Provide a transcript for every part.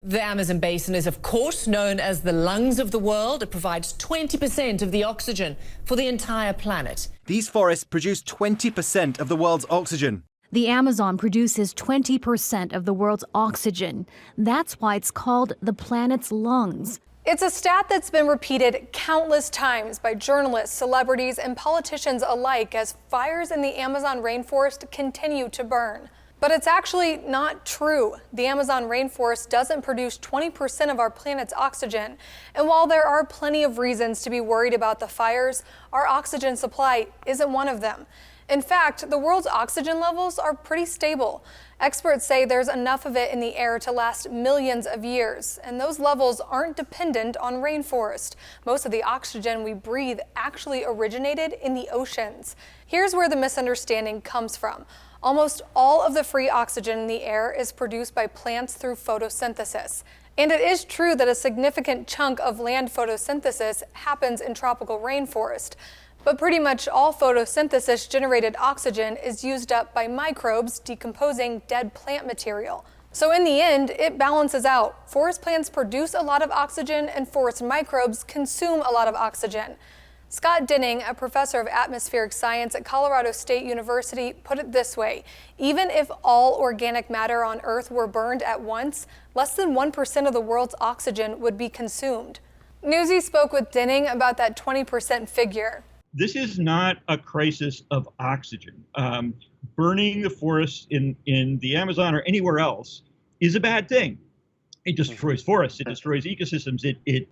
The Amazon basin is, of course, known as the lungs of the world. It provides 20% of the oxygen for the entire planet. These forests produce 20% of the world's oxygen. The Amazon produces 20% of the world's oxygen. That's why it's called the planet's lungs. It's a stat that's been repeated countless times by journalists, celebrities, and politicians alike as fires in the Amazon rainforest continue to burn. But it's actually not true. The Amazon rainforest doesn't produce 20% of our planet's oxygen. And while there are plenty of reasons to be worried about the fires, our oxygen supply isn't one of them. In fact, the world's oxygen levels are pretty stable. Experts say there's enough of it in the air to last millions of years, and those levels aren't dependent on rainforest. Most of the oxygen we breathe actually originated in the oceans. Here's where the misunderstanding comes from. Almost all of the free oxygen in the air is produced by plants through photosynthesis. And it is true that a significant chunk of land photosynthesis happens in tropical rainforest. But pretty much all photosynthesis-generated oxygen is used up by microbes decomposing dead plant material. So in the end, it balances out. Forest plants produce a lot of oxygen and forest microbes consume a lot of oxygen. Scott Dinning, a professor of atmospheric science at Colorado State University, put it this way: even if all organic matter on Earth were burned at once, less than 1% of the world's oxygen would be consumed. Newsy spoke with Dinning about that 20% figure. This is not a crisis of oxygen. Burning the forests in the Amazon or anywhere else is a bad thing. It destroys forests. It destroys ecosystems. It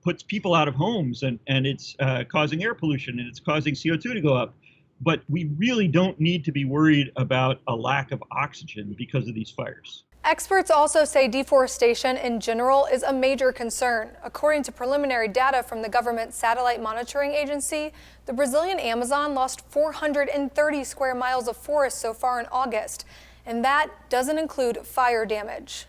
puts people out of homes, and it's causing air pollution, and it's causing CO2 to go up. But we really don't need to be worried about a lack of oxygen because of these fires. Experts also say deforestation in general is a major concern. According to preliminary data from the government satellite monitoring agency, the Brazilian Amazon lost 430 square miles of forest so far in August, and that doesn't include fire damage.